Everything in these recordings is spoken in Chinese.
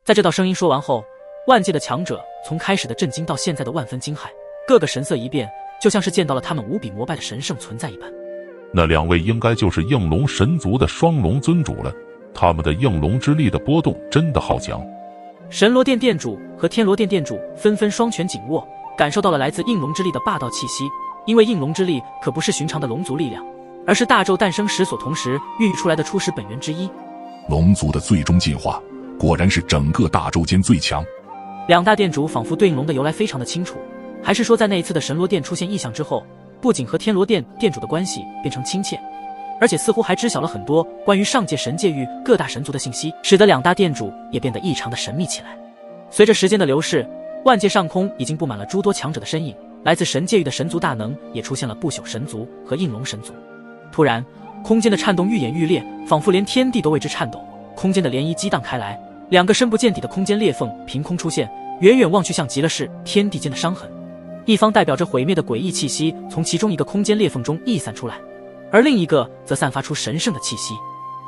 在这道声音说完后，万界的强者从开始的震惊到现在的万分惊骇，个个神色一变，就像是见到了他们无比膜拜的神圣存在一般。那2位应该就是应龙神族的双龙尊主了，他们的应龙之力的波动真的好强。神罗殿殿主和天罗殿殿主纷纷双拳紧握，感受到了来自应龙之力的霸道气息。因为应龙之力可不是寻常的龙族力量，而是大宙诞生时所同时孕育出来的初始本源之一。龙族的最终进化，果然是整个大宙间最强。2大殿主仿佛对应龙的由来非常的清楚，还是说在那一次的神罗殿出现异象之后，不仅和天罗殿殿主的关系变成亲切，而且似乎还知晓了很多关于上界神界域各大神族的信息，使得2大殿主也变得异常的神秘起来。随着时间的流逝，万界上空已经布满了诸多强者的身影，来自神界域的神族大能也出现了不朽神族和应龙神族。突然，空间的颤动愈演愈烈，仿佛连天地都为之颤抖，空间的涟漪激荡开来，2个深不见底的空间裂缝凭空出现，远远望去像极了是天地间的伤痕。一方代表着毁灭的诡异气息从其中一个空间裂缝中溢散出来，而另一个则散发出神圣的气息。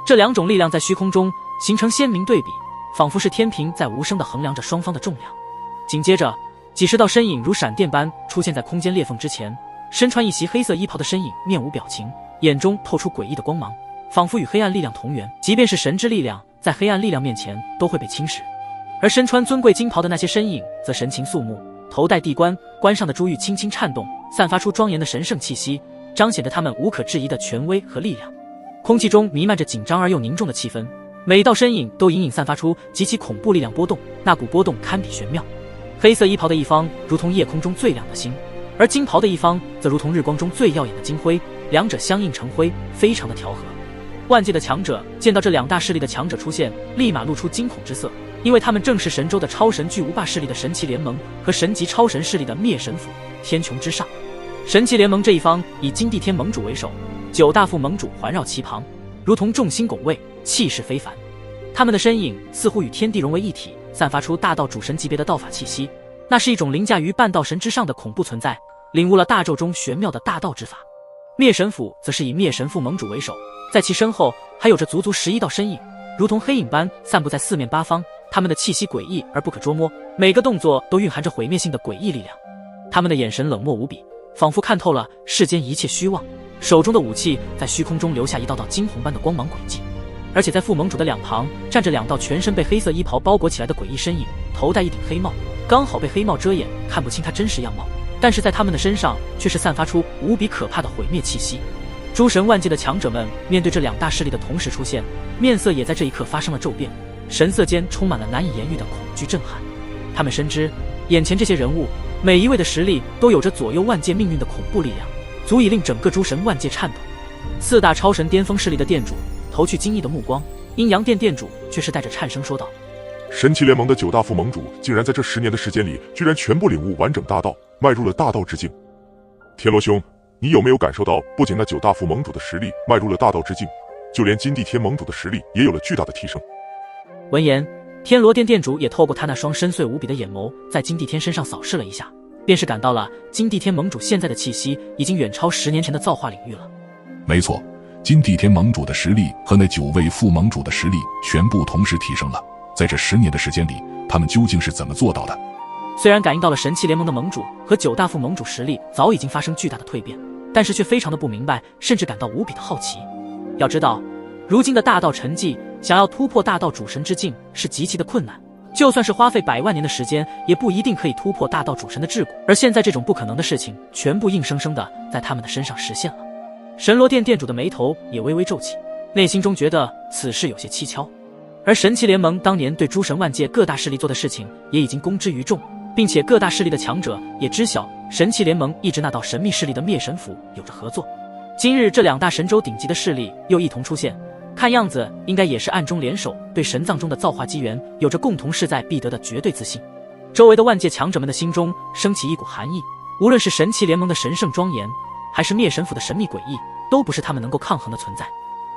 这2种力量在虚空中形成鲜明对比，仿佛是天平在无声地衡量着双方的重量。紧接着，几十道身影如闪电般出现在空间裂缝之前，身穿一袭黑色衣袍的身影面无表情，眼中透出诡异的光芒，仿佛与黑暗力量同源，即便是神之力量在黑暗力量面前都会被侵蚀。而身穿尊贵金袍的那些身影则神情肃穆，头戴帝冠，冠上的珠玉轻轻颤动，散发出庄严的神圣气息，彰显着他们无可置疑的权威和力量。空气中弥漫着紧张而又凝重的气氛，每道身影都隐隐散发出极其恐怖力量波动，那股波动堪比玄妙。黑色衣袍的一方如同夜空中最亮的星，而金袍的一方则如同日光中最耀眼的金辉，两者相映成辉，非常的调和。万界的强者见到这2大势力的强者出现，立马露出惊恐之色，因为他们正是神州的超神巨无霸势力的神奇联盟和神级超神势力的灭神府。天穹之上，神奇联盟这一方以金地天盟主为首，9大副盟主环绕其旁，如同众星拱卫，气势非凡。他们的身影似乎与天地融为一体，散发出大道主神级别的道法气息，那是一种凌驾于半道神之上的恐怖存在，领悟了大宙中玄妙的大道之法。灭神府则是以灭神副盟主为首，在其身后还有着足足11道身影，如同黑影般散布在四面八方，他们的气息诡异而不可捉摸，每个动作都蕴含着毁灭性的诡异力量。他们的眼神冷漠无比，仿佛看透了世间一切虚妄，手中的武器在虚空中留下一道道金红般的光芒轨迹。而且在副盟主的两旁站着2道全身被黑色衣袍包裹起来的诡异身影，头戴一顶黑帽，刚好被黑帽遮掩，看不清他真实样貌，但是在他们的身上却是散发出无比可怕的毁灭气息。诸神万界的强者们面对这2大势力的同时出现，面色也在这一刻发生了骤变，神色间充满了难以言喻的恐惧震撼。他们深知眼前这些人物每一位的实力都有着左右万界命运的恐怖力量，足以令整个诸神万界颤抖。4大超神巅峰势力的殿主投去惊异的目光，阴阳殿殿主却是带着颤声说道：神奇联盟的9大副盟主竟然在这10年的时间里居然全部领悟完整大道，迈入了大道之境。天罗兄，你有没有感受到不仅那9大副盟主的实力迈入了大道之境，就连金地天盟主的实力也有了巨大的提升？闻言，天罗殿殿主也透过他那双深邃无比的眼眸在金地天身上扫视了一下，便是感到了金地天盟主现在的气息已经远超10年前的造化领域了。没错，金地天盟主的实力和那9位副盟主的实力全部同时提升了，在这10年的时间里，他们究竟是怎么做到的？虽然感应到了神奇联盟的盟主和9大副盟主实力早已经发生巨大的蜕变，但是却非常的不明白，甚至感到无比的好奇。要知道，如今的大道沉寂，想要突破大道主神之境是极其的困难，就算是花费100万年的时间，也不一定可以突破大道主神的桎梏。而现在这种不可能的事情，全部硬生生的在他们的身上实现了。神罗殿殿主的眉头也微微皱起，内心中觉得此事有些蹊跷。而神奇联盟当年对诸神万界各大势力做的事情也已经公之于众，并且各大势力的强者也知晓神奇联盟一直那道神秘势力的灭神府有着合作。今日这2大神州顶级的势力又一同出现，看样子应该也是暗中联手，对神藏中的造化机缘有着共同势在必得的绝对自信。周围的万界强者们的心中升起一股寒意，无论是神奇联盟的神圣庄严，还是灭神府的神秘诡异，都不是他们能够抗衡的存在。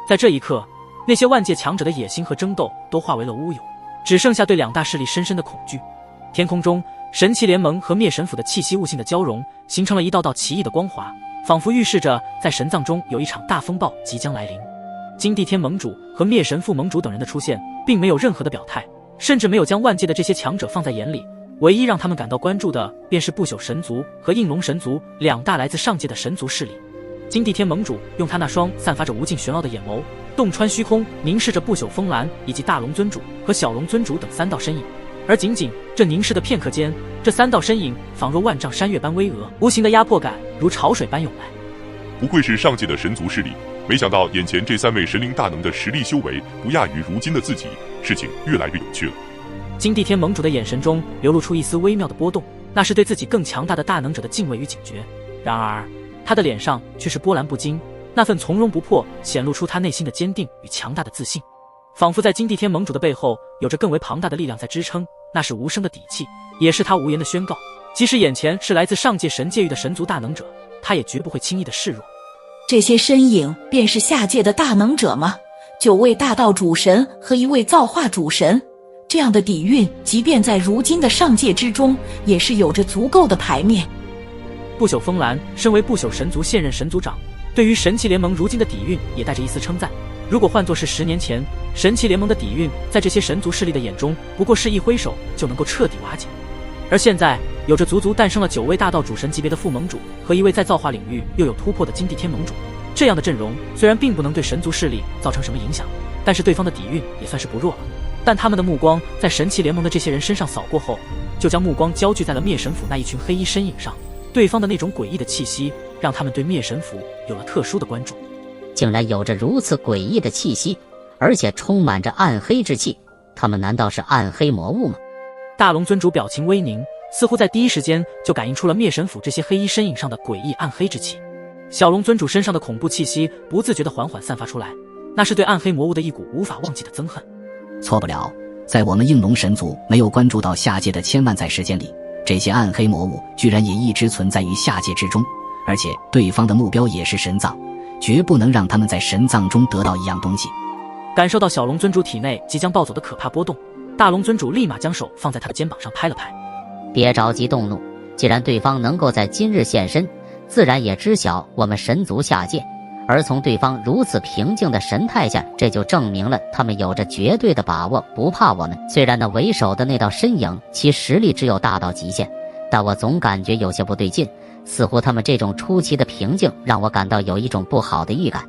在这一刻，那些万界强者的野心和争斗都化为了乌有，只剩下对2大势力深深的恐惧。天空中，神奇联盟和灭神府的气息悟性的交融，形成了一道道奇异的光华，仿佛预示着在神藏中有一场大风暴即将来临。金地天盟主和灭神副盟主等人的出现并没有任何的表态，甚至没有将万界的这些强者放在眼里。唯一让他们感到关注的，便是不朽神族和应龙神族两大来自上界的神族势力。金地天盟主用他那双散发着无尽玄奥的眼眸，洞穿虚空，凝视着不朽风兰以及大龙尊主和小龙尊主等三道身影。而仅仅这凝视的片刻间，这三道身影仿若万丈山岳般巍峨，无形的压迫感如潮水般涌来。不愧是上界的神族势力，没想到眼前这3位神灵大能的实力修为不亚于如今的自己，事情越来越有趣了。金地天盟主的眼神中流露出一丝微妙的波动，那是对自己更强大的大能者的敬畏与警觉。然而他的脸上却是波澜不惊，那份从容不迫显露出他内心的坚定与强大的自信，仿佛在金地天盟主的背后有着更为庞大的力量在支撑，那是无声的底气，也是他无言的宣告。即使眼前是来自上界神界域的神族大能者，他也绝不会轻易的示弱。这些身影便是下界的大能者吗？9位大道主神和1位造化主神，这样的底蕴，即便在如今的上界之中，也是有着足够的牌面。不朽风兰身为不朽神族现任神族长，对于神器联盟如今的底蕴也带着一丝称赞。如果换作是10年前，神器联盟的底蕴在这些神族势力的眼中，不过是一挥手就能够彻底瓦解。而现在，有着足足诞生了9位大道主神级别的副盟主和1位在造化领域又有突破的金地天盟主，这样的阵容虽然并不能对神族势力造成什么影响，但是对方的底蕴也算是不弱了。但他们的目光在神器联盟的这些人身上扫过后，就将目光焦聚在了灭神府那一群黑衣身影上。对方的那种诡异的气息，让他们对灭神府有了特殊的关注。竟然有着如此诡异的气息，而且充满着暗黑之气，他们难道是暗黑魔物吗？大龙尊主表情微凝，似乎在第一时间就感应出了灭神府这些黑衣身影上的诡异暗黑之气。小龙尊主身上的恐怖气息不自觉地缓缓散发出来，那是对暗黑魔物的一股无法忘记的憎恨。错不了，在我们应龙神族没有关注到下界的千万载时间里，这些暗黑魔物居然也一直存在于下界之中，而且对方的目标也是神藏，绝不能让他们在神藏中得到一样东西。感受到小龙尊主体内即将暴走的可怕波动，大龙尊主立马将手放在他的肩膀上拍了拍。别着急动怒，既然对方能够在今日现身，自然也知晓我们神族下界，而从对方如此平静的神态下，这就证明了他们有着绝对的把握，不怕我们。虽然那为首的那道身影其实力只有大道极限，但我总感觉有些不对劲，似乎他们这种出奇的平静让我感到有一种不好的预感。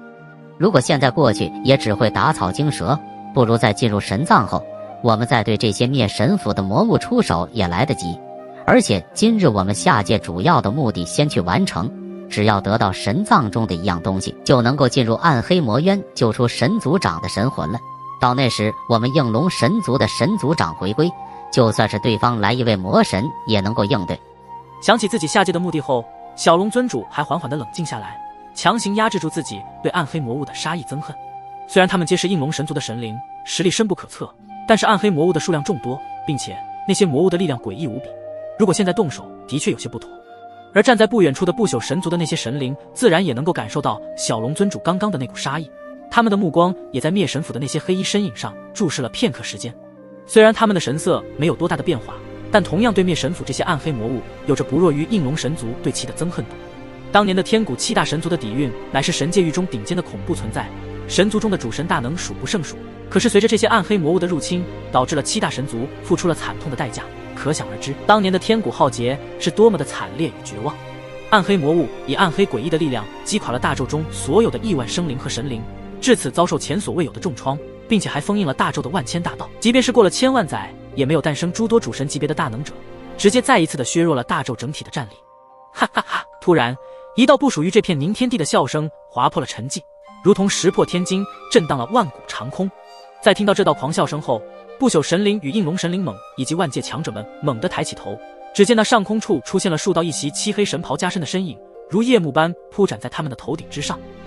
如果现在过去也只会打草惊蛇，不如在进入神藏后，我们再对这些灭神府的魔物出手也来得及。而且今日我们下界主要的目的先去完成，只要得到神藏中的一样东西，就能够进入暗黑魔渊，救出神族长的神魂了。到那时，我们应龙神族的神族长回归，就算是对方来一位魔神，也能够应对。想起自己下界的目的后，小龙尊主还缓缓地冷静下来，强行压制住自己对暗黑魔物的杀意憎恨。虽然他们皆是应龙神族的神灵，实力深不可测，但是暗黑魔物的数量众多，并且那些魔物的力量诡异无比，如果现在动手，的确有些不妥。而站在不远处的不朽神族的那些神灵，自然也能够感受到小龙尊主刚刚的那股杀意，他们的目光也在灭神府的那些黑衣身影上注视了片刻时间。虽然他们的神色没有多大的变化，但同样对灭神府这些暗黑魔物有着不弱于应龙神族对其的憎恨度。当年的天古7大神族的底蕴，乃是神界域中顶尖的恐怖存在，神族中的主神大能数不胜数。可是随着这些暗黑魔物的入侵，导致了7大神族付出了惨痛的代价，可想而知当年的天古浩劫是多么的惨烈与绝望。暗黑魔物以暗黑诡异的力量击垮了大宙中所有的亿万生灵和神灵，至此遭受前所未有的重创，并且还封印了大宙的万千大道。即便是过了千万载，也没有诞生诸多主神级别的大能者，直接再一次的削弱了大宙整体的战力。哈哈哈！突然，一道不属于这片凝天地的笑声划破了沉寂，如同石破天惊，震荡了万古长空。在听到这道狂笑声后，不朽神灵与应龙神灵猛以及万界强者们猛地抬起头，只见那上空处出现了数道一袭漆黑神袍加身的身影，如夜幕般铺展在他们的头顶之上。